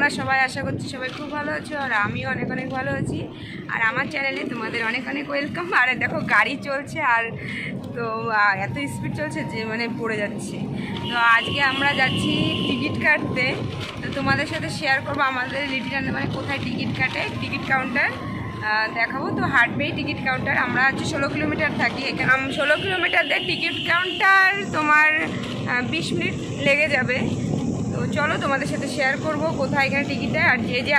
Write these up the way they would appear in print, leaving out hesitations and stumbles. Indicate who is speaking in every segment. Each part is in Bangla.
Speaker 1: তোমরা সবাই আশা করছি সবাই খুব ভালো আছো, আর আমিও অনেক অনেক ভালো আছি। আর আমার চ্যানেলে তোমাদের অনেক অনেক ওয়েলকাম। আর দেখো গাড়ি চলছে, আর তো এত স্পিড চলছে যে মানে পড়ে যাচ্ছি। তো আজকে আমরা যাচ্ছি টিকিট কাটতে, তো তোমাদের সাথে শেয়ার করবো আমাদের লিটিল আন্দামানে কোথায় টিকিট কাটে, টিকিট কাউন্টার দেখাবো। তো হাটবেই টিকিট কাউন্টার, আমরা হচ্ছে 16 কিলোমিটার থাকি এখানে। 16 কিলোমিটার দিয়ে টিকিট কাউন্টার তোমার 20 মিনিট লেগে যাবে। তো চলো তোমাদের সাথে শেয়ার করব কোথায় এখানে টিকিট দেয়। আর যে যে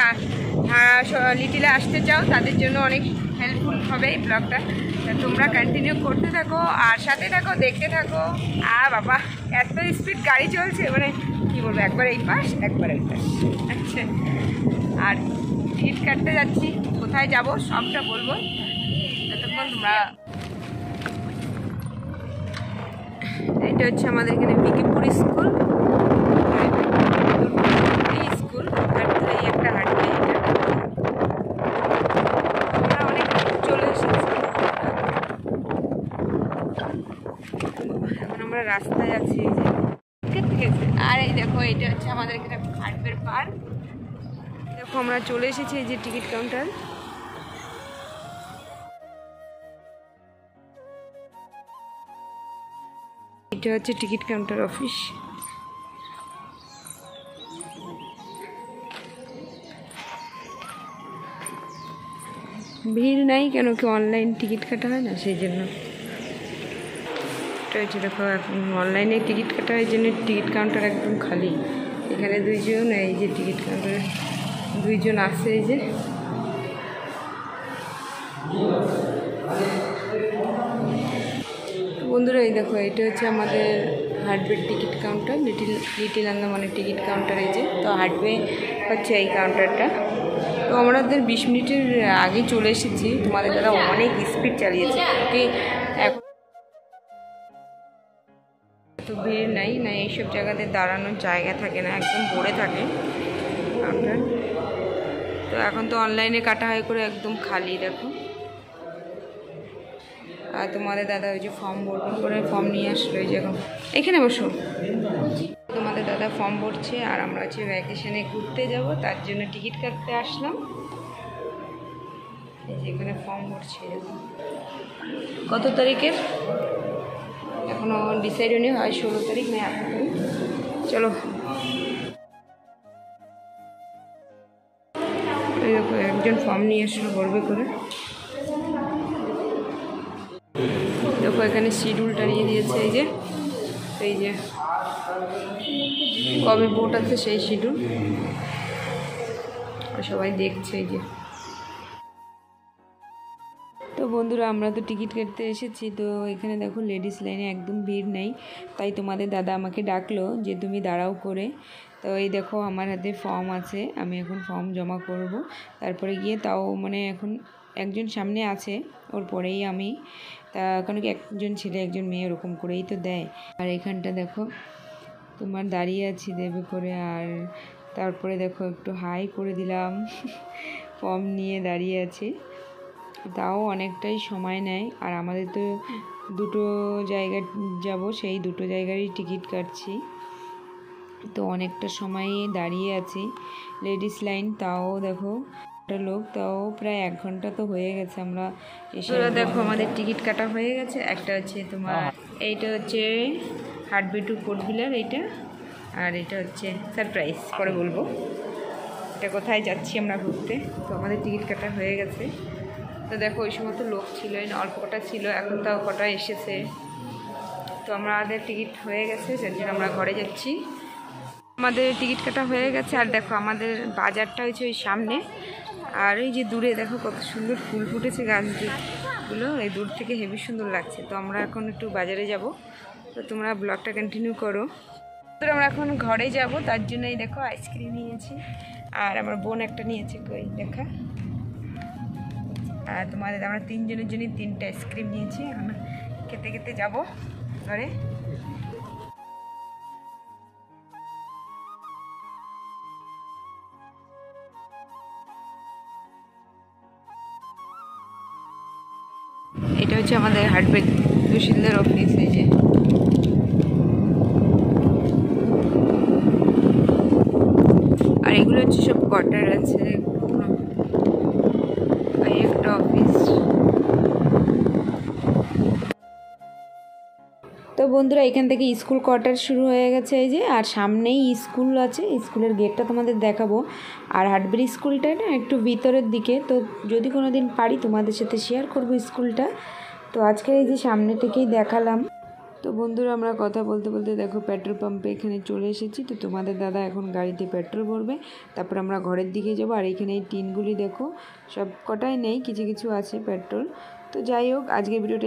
Speaker 1: লিটিলে আসতে চাও তাদের জন্য অনেক হেল্পফুল হবে এই ব্লগটা। তোমরা কন্টিনিউ করতে থাকো আর সাথে থাকো, দেখতে থাকো। বাবা এত স্পিড গাড়ি চলছে, মানে কী বলবো, একবার এই পাশ একবার এই পাশ। আচ্ছা, আর টিকিট কাটতে যাচ্ছি, কোথায় যাব সবটা বলবো ততক্ষণ তোমরা। এটা হচ্ছে আমাদের এখানে বিকিপুর স্কুল, স্কুল আর একটা হাঁটবে। আমরা অনেক চলে এসেছি, এখন আমরা রাস্তায় আছি। আর এই দেখো এটা হচ্ছে আমাদের এখানে হাঁটবের পার্ক। দেখো আমরা চলে এসেছি এই যে টিকিট কাউন্টার। এটা হচ্ছে টিকিট কাউন্টার অফিস। ভিড় নাই কেন কি অনলাইন টিকিট কাটা হয় না, সেই জন্য। দেখো এখন অনলাইনে টিকিট কাটা হয় জন্য টিকিট কাউন্টার একদম খালি। এখানে দুইজন, এই যে টিকিট কাউন্টারে দুইজন আছে। এই যে বন্ধুরা এই দেখো এটা হচ্ছে আমাদের হাটবের টিকিট কাউন্টার, লিটিল আন্দামানের টিকিট কাউন্টার। এই যে তো হাটবে হচ্ছে এই কাউন্টারটা। তো আমাদের 20 মিনিটের আগে চলে এসেছি। তোমাদের দাদা অনেক স্পিড চালিয়েছে, এখন তো ভিড় নাই না, এইসব জায়গাতে দাঁড়ানোর জায়গা থাকে না, একদম ভরে থাকে কাউন্টার। তো এখন তো অনলাইনে কাটা হয় করে একদম খালি দেখো। আর তোমাদের দাদা ওই যে ফর্ম ভরবেন করে ফর্ম নিয়ে আসলো, ওই যে এখন এখানে বসো। তোমাদের দাদা ফর্ম ভরছে, আর আমরা হচ্ছে ভ্যাকেশনে ঘুরতে যাব, তার জন্য টিকিট কাটতে আসলাম। এই যে এখানে ফর্ম ভরছে। কত তারিখের এখনো ডিসাইড হয়নি, হয় 16 তারিখ না 18 তারিখ। চলো এই দেখো একজন ফর্ম নিয়ে আসলো ভরবে করে। দেখো এখানে শিডিউলটা নিয়ে দিয়েছে, এই যে কবে ভোট আছে সেই শিডিউল সবাই দেখছে। এই যে তো বন্ধুরা আমরা তো টিকিট কাটতে এসেছি। তো এখানে দেখো লেডিস লাইনে একদম ভিড় নেই, তাই তোমাদের দাদা আমাকে ডাকলো যে তুমি দাঁড়াও করে। তো এই দেখো আমার হাতে ফর্ম আছে, আমি এখন ফর্ম জমা করব, তারপরে গিয়ে তাও মানে এখন একজন সামনে আছে, ওর পরেই আমি। তা কারণ কি একজন ছেলে একজন মেয়ে ওরকম করেই তো দেয়। আর এখানটা দেখো তোমার দাঁড়িয়ে আছি দেবে করে, আর তারপরে দেখো একটু হাই করে দিলাম ফর্ম নিয়ে দাঁড়িয়ে আছি। তাও অনেকটাই সময় নেয়, আর আমাদের তো দুটো জায়গায় যাব, সেই দুটো জায়গারই টিকিট কাটছি। তো অনেকটা সময় দাঁড়িয়ে আছি লেডিস লাইন, তাও দেখো একটা লোক, তাও প্রায় 1 ঘন্টা তো হয়ে গেছে আমরা এসে। দেখো আমাদের টিকিট কাটা হয়ে গেছে। একটা হচ্ছে তোমার এইটা হচ্ছে হাটবে টু কোর্ট বিলার এইটা, আর এটা হচ্ছে সারপ্রাইজ, পরে বলবো এটা কোথায় যাচ্ছি আমরা ঘুরতে। তো আমাদের টিকিট কাটা হয়ে গেছে। তো দেখো ওই সময় তো লোক ছিল না, অল্প কটা ছিল, এখন তাও কটা এসেছে। তো আমাদের টিকিট হয়ে গেছে, যার জন্য আমরা ঘরে যাচ্ছি। আমাদের টিকিট কাটা হয়ে গেছে। আর দেখো আমাদের বাজারটা হয়েছে ওই সামনে, আর এই যে দূরে দেখো কত সুন্দর ফুল ফুটেছে গাছগুলো, এই দূর থেকে হেবি সুন্দর লাগছে। তো আমরা এখন একটু বাজারে যাব, তো তোমরা ব্লগটা কন্টিনিউ করো। তো আমরা এখন ঘরে যাব, তার জন্য এই দেখো আইসক্রিম নিয়েছি, আর আমার বোন একটা নিয়েছে, কই দেখা। আর তোমাদের আমরা 3 জনের জন্য 3টা আইসক্রিম নিয়েছি, এখন খেতে খেতে যাব ঘরে। এটা হচ্ছে আমাদের হাটবে তহসিলদার অফিস। এই যে আর এগুলো এগুলো হচ্ছে সব কোয়ার্টার আছে, একটা অফিস। তো বন্ধুরা এখান থেকে স্কুল কোয়ার্টার শুরু হয়ে গেছে এই যে, আর সামনেই স্কুল আছে, স্কুলের গেটটা তোমাদের দেখাবো। আর হাটবেরি স্কুলটা না একটু ভিতরের দিকে, তো যদি কোনো দিন পারি তোমাদের সাথে শেয়ার করব স্কুলটা। তো আজকে এই যে সামনে থেকেই দেখালাম। তো বন্ধুরা আমরা কথা বলতে বলতে দেখো পেট্রোল পাম্পে এখানে চলে এসেছি। তো তোমাদের দাদা এখন গাড়িতে পেট্রোল ভরবে, তারপর আমরা ঘরের দিকে যাবো। আর এখানে এই টিনগুলি দেখো সব কটাই নেই, কিছু কিছু আছে পেট্রোল। তো যাই হোক আজকে ভিডিওটা